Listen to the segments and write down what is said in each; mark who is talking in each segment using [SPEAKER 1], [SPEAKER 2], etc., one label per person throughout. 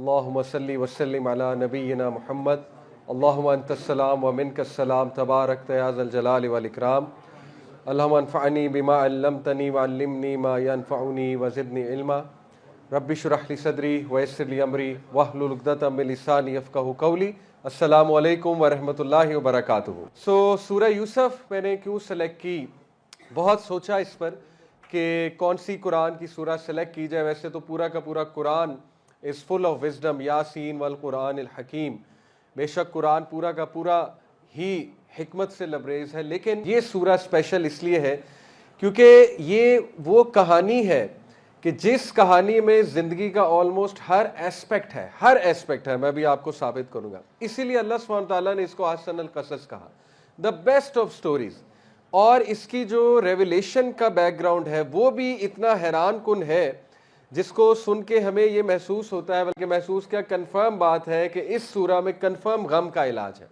[SPEAKER 1] اللہم صلی وسلم علی نبینا محمد اللہم انت السلام و منک السلام تبارک یا ذا الجلال والاکرام اللہم انفعنی بما علمتنی وعلمنی ما ینفعنی وزدنی علما رب اشرح لی صدری ویسر لی امری واحلل عقدۃ من لسانی یفقہوا قولی۔ السلام علیکم ورحمۃ اللہ وبرکاتہ۔ سورہ یوسف میں نے کیوں سلیکٹ کی، بہت سوچا اس پر کہ کون سی قرآن کی سورہ سلیکٹ کی جائے۔ ویسے تو پورا کا پورا قرآن از فل آف وزڈم، یاسین والقرآن الحکیم، بے شک قرآن پورا کا پورا ہی حکمت سے لبریز ہے، لیکن یہ سورہ اسپیشل اس لیے ہے کیونکہ یہ وہ کہانی ہے کہ جس کہانی میں زندگی کا آلموسٹ ہر ایسپیکٹ ہے، میں بھی آپ کو ثابت کروں گا۔ اسی لیے اللہ سبحانہ تعالیٰ نے اس کو احسن القصص کہا، دا بیسٹ آف سٹوریز۔ اور اس کی جو ریویلیشن کا بیک گراؤنڈ ہے وہ بھی اتنا حیران کن ہے جس کو سن کے ہمیں یہ محسوس ہوتا ہے، بلکہ محسوس کیا کنفرم بات ہے کہ اس سورہ میں کنفرم غم کا علاج ہے۔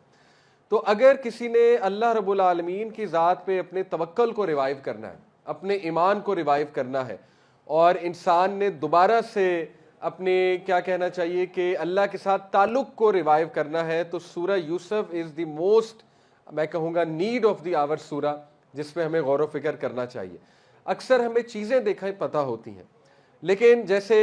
[SPEAKER 1] تو اگر کسی نے اللہ رب العالمین کی ذات پہ اپنے توکل کو ریوائیو کرنا ہے، اپنے ایمان کو ریوائیو کرنا ہے، اور انسان نے دوبارہ سے اپنے کیا کہنا چاہیے کہ اللہ کے ساتھ تعلق کو ریوائیو کرنا ہے، تو سورہ یوسف از دی موسٹ، میں کہوں گا نیڈ آف دی آور سورہ، جس پہ ہمیں غور و فکر کرنا چاہیے۔ اکثر ہمیں چیزیں دیکھیں پتہ ہوتی ہیں، لیکن جیسے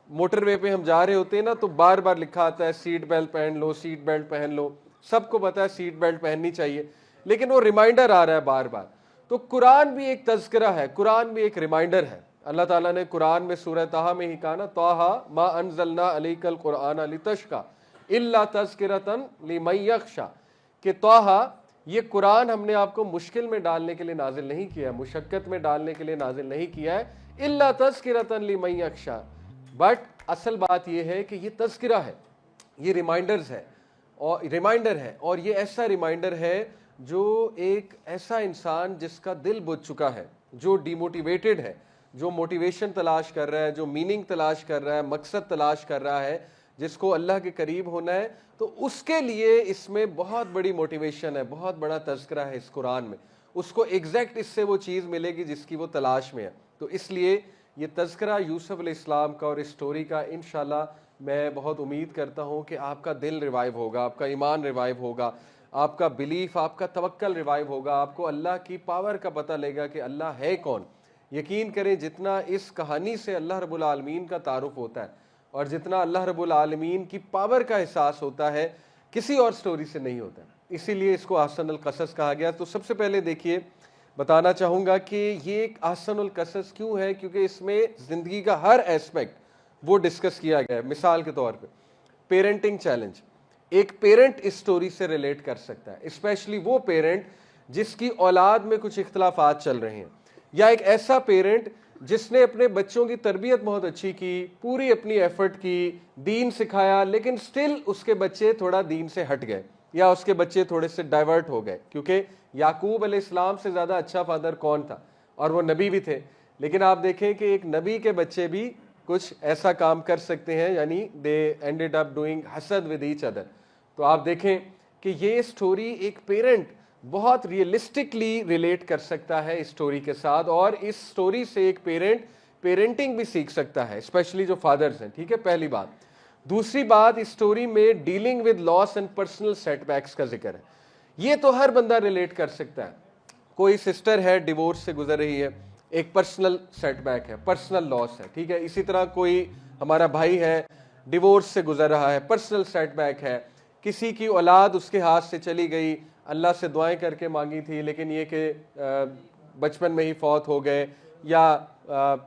[SPEAKER 1] موٹر وے پہ ہم جا رہے ہوتے ہیں نا، تو بار بار لکھا آتا ہے سیٹ بیلٹ پہن لو، سیٹ بیلٹ پہن لو، سب کو پتہ ہے سیٹ بیلٹ پہننی چاہیے، لیکن وہ ریمائنڈر آ رہا ہے بار بار۔ تو قرآن بھی ایک تذکرہ ہے، قرآن بھی ایک ریمائنڈر ہے۔ اللہ تعالیٰ نے قرآن میں سورہ طٰہٰ میں ہی کہا نا، طٰہٰ ما انزلنا علیک القرآن لتشقیٰ الا تذکرۃ لمن یخشیٰ، کہ طٰہٰ یہ قرآن ہم نے آپ کو مشکل میں ڈالنے کے لیے نازل نہیں کیا ہے، مشقت میں ڈالنے کے لیے نازل نہیں کیا ہے، الا تذکرۃ لمن یخشیٰ، بٹ اصل بات یہ ہے کہ یہ تذکرہ ہے، یہ ریمائنڈر ہے، اور یہ ایسا ریمائنڈر ہے جو ایک ایسا انسان جس کا دل بجھ چکا ہے، جو ڈی موٹیویٹڈ ہے، جو موٹیویشن تلاش کر رہا ہے، جو میننگ تلاش کر رہا ہے، مقصد تلاش کر رہا ہے، جس کو اللہ کے قریب ہونا ہے، تو اس کے لیے اس میں بہت بڑی موٹیویشن ہے، بہت بڑا تذکرہ ہے اس قرآن میں۔ اس کو ایگزیکٹ اس سے وہ چیز ملے گی جس کی وہ تلاش میں ہے۔ تو اس لیے یہ تذکرہ یوسف علیہ السلام کا اور اس سٹوری کا انشاءاللہ میں بہت امید کرتا ہوں کہ آپ کا دل ریوائیو ہوگا، آپ کا ایمان ریوائیو ہوگا، آپ کا بلیف، آپ کا توکل ریوائیو ہوگا، آپ کو اللہ کی پاور کا پتہ لے گا کہ اللہ ہے کون۔ یقین کریں جتنا اس کہانی سے اللہ رب العالمین کا تعارف ہوتا ہے اور جتنا اللہ رب العالمین کی پاور کا احساس ہوتا ہے، کسی اور سٹوری سے نہیں ہوتا ہے، اسی لیے اس کو احسن القصص کہا گیا۔ تو سب سے پہلے دیکھیے، بتانا چاہوں گا کہ یہ ایک احسن القصص کیوں ہے، کیونکہ اس میں زندگی کا ہر ایسپیکٹ وہ ڈسکس کیا گیا ہے۔ مثال کے طور پہ پیرنٹنگ چیلنج، ایک پیرنٹ اس سٹوری سے ریلیٹ کر سکتا ہے، اسپیشلی وہ پیرنٹ جس کی اولاد میں کچھ اختلافات چل رہے ہیں، یا ایک ایسا پیرنٹ جس نے اپنے بچوں کی تربیت بہت اچھی کی، پوری اپنی ایفرٹ کی، دین سکھایا، لیکن سٹل اس کے بچے تھوڑا دین سے ہٹ گئے، یا اس کے بچے تھوڑے سے ڈائیورٹ ہو گئے، کیونکہ یعقوب علیہ السلام سے زیادہ اچھا فادر کون تھا، اور وہ نبی بھی تھے، لیکن آپ دیکھیں کہ ایک نبی کے بچے بھی کچھ ایسا کام کر سکتے ہیں، یعنی دے اینڈڈ اپ ڈوئنگ حسد ود ایچ ادر۔ تو آپ دیکھیں کہ یہ سٹوری ایک پیرنٹ بہت ریئلسٹکلی ریلیٹ کر سکتا ہے اس سٹوری کے ساتھ، اور اس سٹوری سے ایک پیرنٹ پیرنٹنگ بھی سیکھ سکتا ہے، اسپیشلی جو فادرز ہیں، ٹھیک ہے، پہلی بات۔ دوسری بات، اس سٹوری میں dealing with loss and personal setbacks کا ذکر ہے۔ یہ تو ہر بندہ ریلیٹ کر سکتا ہے۔ کوئی سسٹر ہے ڈیورس سے گزر رہی ہے، ایک پرسنل سیٹ بیک ہے، پرسنل لاس ہے، ٹھیک ہے۔ اسی طرح کوئی ہمارا بھائی ہے ڈیورس سے گزر رہا ہے، پرسنل سیٹ بیک ہے۔ کسی کی اولاد اس کے ہاتھ سے چلی گئی، اللہ سے دعائیں کر کے مانگی تھی، لیکن یہ کہ بچپن میں ہی فوت ہو گئے، یا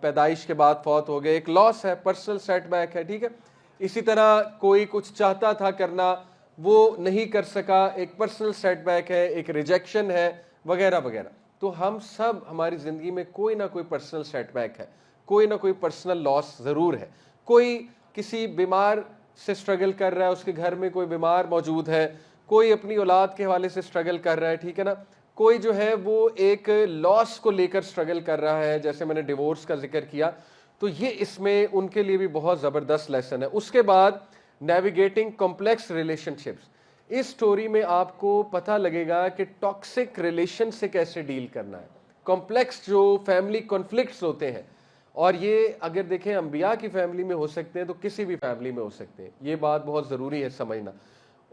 [SPEAKER 1] پیدائش کے بعد فوت ہو گئے، ایک لاس ہے، پرسنل سیٹ بیک ہے، ٹھیک ہے۔ اسی طرح کوئی کچھ چاہتا تھا کرنا، وہ نہیں کر سکا، ایک پرسنل سیٹ بیک ہے، ایک ریجیکشن ہے، وغیرہ وغیرہ۔ تو ہم سب، ہماری زندگی میں کوئی نہ کوئی پرسنل سیٹ بیک ہے، کوئی نہ کوئی پرسنل لاس ضرور ہے۔ کوئی کسی بیمار سے سٹرگل کر رہا ہے، اس کے گھر میں کوئی بیمار موجود ہے، کوئی اپنی اولاد کے حوالے سے سٹرگل کر رہا ہے، ٹھیک ہے نا۔ کوئی جو ہے وہ ایک لاس کو لے کر سٹرگل کر رہا ہے، جیسے میں نے ڈیورس کا ذکر کیا، تو یہ اس میں ان کے لیے بھی بہت زبردست لیسن ہے۔ اس کے بعد نیویگیٹنگ کمپلیکس ریلیشن شپس، اس سٹوری میں آپ کو پتہ لگے گا کہ ٹاکسک ریلیشن سے کیسے ڈیل کرنا ہے، کمپلیکس جو فیملی کنفلکٹس ہوتے ہیں، اور یہ اگر دیکھیں انبیاء کی فیملی میں ہو سکتے ہیں تو کسی بھی فیملی میں ہو سکتے ہیں، یہ بات بہت ضروری ہے سمجھنا۔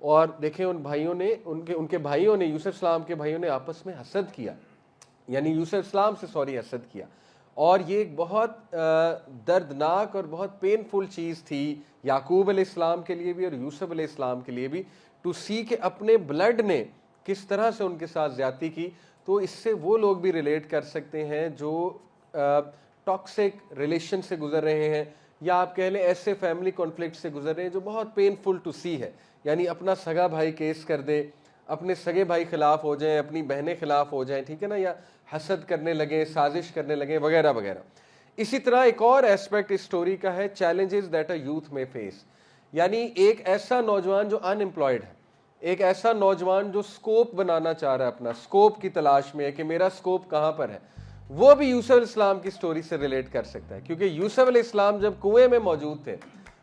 [SPEAKER 1] اور دیکھیں ان بھائیوں نے ان کے بھائیوں نے یوسف السلام کے بھائیوں نے آپس میں حسد کیا، یعنی یوسف السلام سے حسد کیا، اور یہ ایک بہت دردناک اور بہت پینفل چیز تھی یعقوب علیہ السلام کے لیے بھی اور یوسف علیہ السلام کے لیے بھی، ٹو سی کہ اپنے بلڈ نے کس طرح سے ان کے ساتھ زیادتی کی۔ تو اس سے وہ لوگ بھی ریلیٹ کر سکتے ہیں جو ٹاکسک ریلیشن سے گزر رہے ہیں، یا آپ کہہ لیں ایسے فیملی کانفلکٹ سے گزر رہے ہیں جو بہت پینفل ٹو سی ہے، یعنی اپنا سگا بھائی کیس کر دے، اپنے سگے بھائی خلاف ہو جائیں، اپنی بہنیں خلاف ہو جائیں، ٹھیک ہے نا، یا حسد کرنے لگیں، سازش کرنے لگیں وغیرہ وغیرہ۔ اسی طرح ایک اور ایسپیکٹ اس سٹوری کا ہے چیلنجز دیٹ اے یوتھ میں فیس، یعنی ایک ایسا نوجوان جو ان امپلائڈ ہے، ایک ایسا نوجوان جو سکوپ بنانا چاہ رہا ہے، اپنا سکوپ کی تلاش میں ہے کہ میرا سکوپ کہاں پر ہے، وہ بھی یوسف علیہ السلام کی سٹوری سے ریلیٹ کر سکتا ہے، کیونکہ یوسف علیہ السلام جب کنویں میں موجود تھے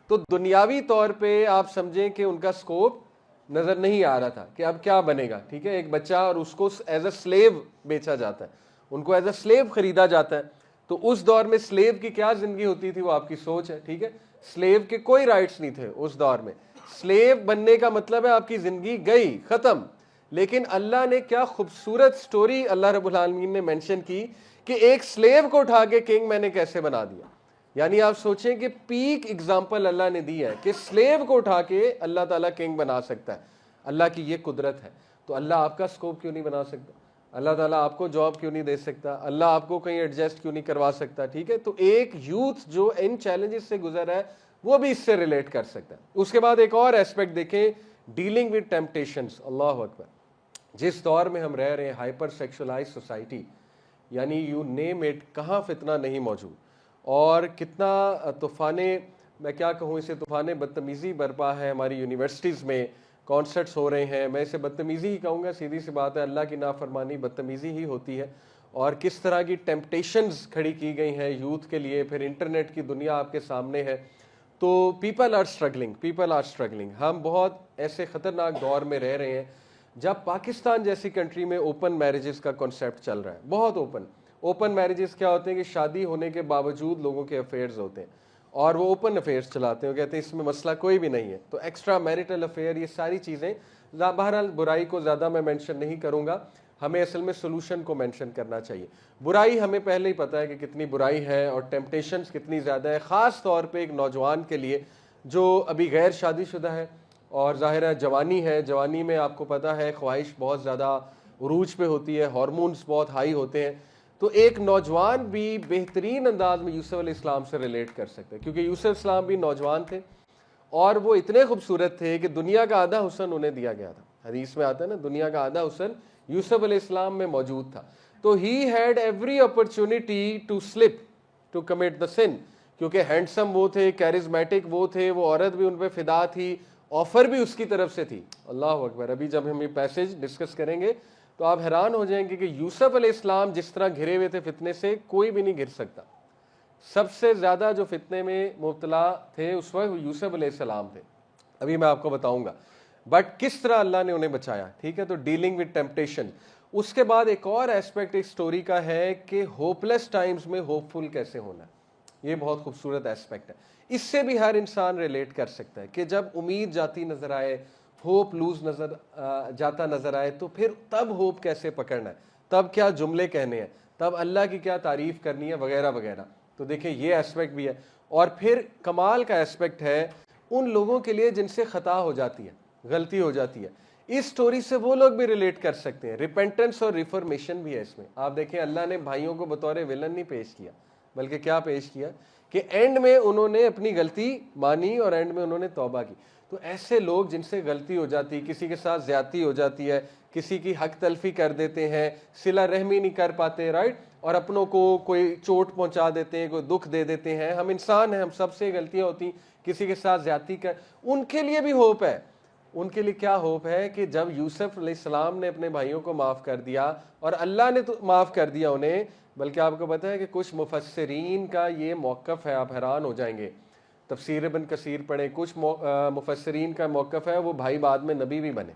[SPEAKER 1] تو دنیاوی طور پہ آپ سمجھیں کہ ان کا سکوپ نظر نہیں آ رہا تھا کہ اب کیا بنے گا، ٹھیک ہے، ایک بچہ اور اس کو ایز اے سلیو بیچا جاتا ہے، ان کو ایز اے سلیو خریدا جاتا ہے، تو اس دور میں سلیو کی کیا زندگی ہوتی تھی وہ آپ کی سوچ ہے، ٹھیک ہے، سلیو کے کوئی رائٹس نہیں تھے اس دور میں، سلیو بننے کا مطلب ہے آپ کی زندگی گئی ختم۔ لیکن اللہ نے کیا خوبصورت سٹوری اللہ رب العالمین نے مینشن کی کہ ایک سلیو کو اٹھا کے کنگ میں نے کیسے بنا دیا، یعنی آپ سوچیں کہ پیک اگزامپل اللہ نے دی ہے کہ سلیو کو اٹھا کے اللہ تعالیٰ کنگ بنا سکتا ہے، اللہ کی یہ قدرت ہے۔ تو اللہ آپ کا سکوپ کیوں نہیں بنا سکتا؟ اللہ تعالیٰ آپ کو جاب کیوں نہیں دے سکتا؟ اللہ آپ کو کہیں ایڈجسٹ کیوں نہیں کروا سکتا؟ ٹھیک ہے، تو ایک یوتھ جو ان چیلنجز سے گزر رہا ہے وہ بھی اس سے ریلیٹ کر سکتا ہے۔ اس کے بعد ایک اور ایسپیکٹ دیکھیں، ڈیلنگ ود ٹیمپٹیشنز، اللہ اکبر، جس دور میں ہم رہ رہے ہیں، ہائپر سیکشولائز سوسائٹی، یعنی یو نیم اٹ، کہاں فتنہ نہیں موجود، اور کتنا طوفانے، میں کیا کہوں اسے، طوفانے بدتمیزی برپا ہے ہماری یونیورسٹیز میں، کانسرٹس ہو رہے ہیں، میں اسے بدتمیزی ہی کہوں گا، سیدھی سی بات ہے، اللہ کی نافرمانی بدتمیزی ہی ہوتی ہے، اور کس طرح کی ٹیمپٹیشنز کھڑی کی گئی ہیں یوتھ کے لیے، پھر انٹرنیٹ کی دنیا آپ کے سامنے ہے، تو پیپل آر اسٹرگلنگ، ہم بہت ایسے خطرناک دور میں رہ رہے ہیں جب پاکستان جیسی کنٹری میں اوپن میرجز کا کنسیپٹ چل رہا ہے، بہت اوپن میرجز کیا ہوتے ہیں کہ شادی ہونے کے باوجود لوگوں کے افیئرز ہوتے ہیں اور وہ اوپن افیئرز چلاتے ہیں، کہتے ہیں اس میں مسئلہ کوئی بھی نہیں ہے، تو ایکسٹرا میرٹل افیئر، یہ ساری چیزیں، بہرحال برائی کو زیادہ میں مینشن نہیں کروں گا، ہمیں اصل میں سولوشن کو مینشن کرنا چاہیے۔ برائی ہمیں پہلے ہی پتہ ہے کہ کتنی برائی ہے اور ٹیمپٹیشنز کتنی زیادہ ہے، خاص طور پہ ایک نوجوان کے لیے جو ابھی غیر شادی شدہ ہے، اور ظاہر ہے جوانی ہے، جوانی میں آپ کو پتہ ہے خواہش بہت زیادہ عروج پہ ہوتی ہے، ہارمونز بہت ہائی ہوتے ہیں، تو ایک نوجوان بھی بہترین انداز میں یوسف علیہ السلام سے ریلیٹ کر سکتے ہیں، کیونکہ یوسف علیہ السلام بھی نوجوان تھے اور وہ اتنے خوبصورت تھے کہ دنیا کا آدھا حسن انہیں دیا گیا تھا، حدیث میں آتا ہے نا، دنیا کا آدھا حسن یوسف علیہ السلام میں موجود تھا، تو he had every opportunity to slip to commit the sin, کیونکہ ہینڈسم وہ تھے، کیرزمیٹک وہ تھے، وہ عورت بھی ان پہ فدا تھی، آفر بھی اس کی طرف سے تھی، اللہ اکبر۔ ابھی جب ہم یہ پیسج ڈسکس کریں گے تو آپ حیران ہو جائیں گے کہ یوسف علیہ السلام جس طرح گھرے ہوئے تھے فتنے سے، کوئی بھی نہیں گر سکتا، سب سے زیادہ جو فتنے میں مبتلا تھے اس وقت یوسف علیہ السلام تھے، ابھی میں آپ کو بتاؤں گا، بٹ کس طرح اللہ نے انہیں بچایا، ٹھیک ہے، تو ڈیلنگ ود ٹیمپٹیشن۔ اس کے بعد ایک اور ایسپیکٹ اس سٹوری کا ہے کہ ہوپ لیس ٹائمز میں ہوپ فل کیسے ہونا ہے، یہ بہت خوبصورت ایسپیکٹ ہے، اس سے بھی ہر انسان ریلیٹ کر سکتا ہے کہ جب امید جاتی نظر آئے، ہوپ لوز جاتا نظر آئے، تو پھر تب ہوپ کیسے پکڑنا ہے، تب کیا جملے کہنے ہیں، تب اللہ کی کیا تعریف کرنی ہے وغیرہ وغیرہ، تو دیکھیں یہ ایسپیکٹ بھی ہے۔ اور پھر کمال کا ایسپیکٹ ہے ان لوگوں کے لیے جن سے خطا ہو جاتی ہے، غلطی ہو جاتی ہے، اس سٹوری سے وہ لوگ بھی ریلیٹ کر سکتے ہیں، ریپینٹنس اور ریفارمیشن بھی ہے اس میں۔ آپ دیکھیں اللہ نے بھائیوں کو بطور ویلن نہیں پیش کیا، بلکہ کیا پیش کیا کہ اینڈ میں انہوں نے اپنی غلطی مانی اور اینڈ میں انہوں نے توبہ کی۔ تو ایسے لوگ جن سے غلطی ہو جاتی، کسی کے ساتھ زیادتی ہو جاتی ہے، کسی کی حق تلفی کر دیتے ہیں، صلہ رحمی نہیں کر پاتے، رائٹ، اور اپنوں کو کوئی چوٹ پہنچا دیتے ہیں، کوئی دکھ دے دیتے ہیں، ہم انسان ہیں، ہم سب سے غلطیاں ہوتی، کسی کے ساتھ زیادتی کر، ان کے لیے بھی ہوپ ہے۔ ان کے لیے کیا ہوپ ہے کہ جب یوسف علیہ السلام نے اپنے بھائیوں کو معاف کر دیا اور اللہ نے تو معاف کر دیا انہیں، بلکہ آپ کو پتہ ہے کہ کچھ مفسرین کا یہ موقف ہے، آپ حیران ہو جائیں گے، تفسیر ابن کثیر پڑھیں، کچھ مفسرین کا موقف ہے وہ بھائی بعد میں نبی بھی بنے،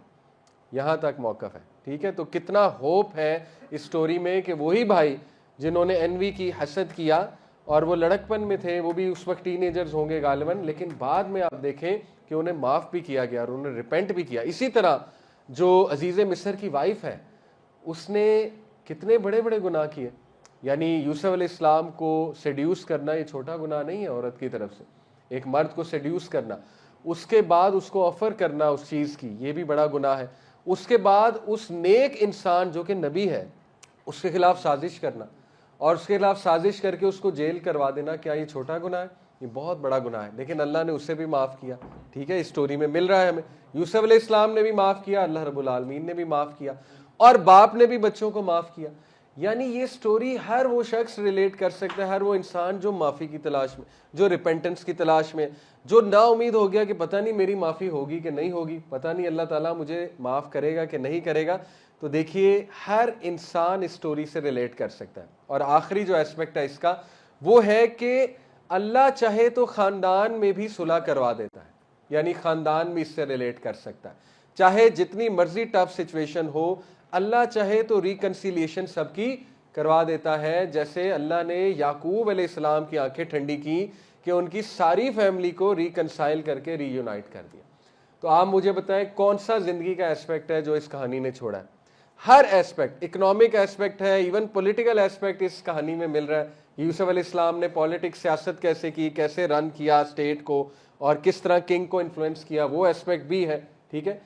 [SPEAKER 1] یہاں تک موقف ہے، ٹھیک ہے، تو کتنا ہوپ ہے اس سٹوری میں کہ وہی بھائی جنہوں نے انوی کی، حسد کیا، اور وہ لڑکپن میں تھے, وہ بھی اس وقت ٹین ایجرز ہوں گے غالباً, لیکن بعد میں آپ دیکھیں کہ انہیں معاف بھی کیا گیا اور انہوں نے ریپینٹ بھی کیا. اسی طرح جو عزیز مصر کی وائف ہے, اس نے کتنے بڑے بڑے گناہ کیے. یعنی یوسف علیہ السلام کو سیڈیوس کرنا یہ چھوٹا گناہ نہیں ہے عورت کی طرف سے, ایک مرد کو سیڈیوس کرنا, اس کے بعد اس کو آفر کرنا اس چیز کی, یہ بھی بڑا گناہ ہے. اس کے بعد اس نیک انسان جو کہ نبی ہے اس کے خلاف سازش کرنا اور اس کے خلاف سازش کر کے اس کو جیل کروا دینا, کیا یہ چھوٹا گناہ ہے؟ یہ بہت بڑا گناہ ہے. لیکن اللہ نے اسے بھی معاف کیا. ٹھیک ہے, اس سٹوری میں مل رہا ہے ہمیں یوسف علیہ السلام نے بھی معاف کیا, اللہ رب العالمین نے بھی معاف کیا, اور باپ نے بھی بچوں کو معاف کیا. یعنی یہ سٹوری ہر وہ شخص ریلیٹ کر سکتا ہے, ہر وہ انسان جو معافی کی تلاش میں, جو ریپینٹنس کی تلاش میں, جو نا امید ہو گیا کہ پتہ نہیں میری معافی ہوگی کہ نہیں ہوگی, پتہ نہیں اللہ تعالیٰ مجھے معاف کرے گا کہ نہیں کرے گا. تو دیکھیے ہر انسان اس سٹوری سے ریلیٹ کر سکتا ہے. اور آخری جو ایسپیکٹ ہے اس کا وہ ہے کہ اللہ چاہے تو خاندان میں بھی صلح کروا دیتا ہے, یعنی خاندان بھی اس سے ریلیٹ کر سکتا ہے. چاہے جتنی مرضی ٹف سچویشن ہو, اللہ چاہے تو ریکنسیلیشن سب کی کروا دیتا ہے. جیسے اللہ نے یعقوب علیہ السلام کی آنکھیں ٹھنڈی کی کہ ان کی ساری فیملی کو ریکنسائل کر کے ری یونائٹ کر دیا. تو آپ مجھے بتائیں کون سا زندگی کا ایسپیکٹ ہے جو اس کہانی نے چھوڑا ہے؟ ہر ایسپیکٹ, اکنامک ایسپیکٹ ہے, ایون پولیٹیکل ایسپیکٹ اس کہانی میں مل رہا ہے. یوسف علیہ السلام نے پولیٹکس, سیاست کیسے کی, کیسے رن کیا اسٹیٹ کو, اور کس طرح کنگ کو انفلوئنس کیا, وہ ایسپیکٹ بھی ہے. ٹھیک ہے.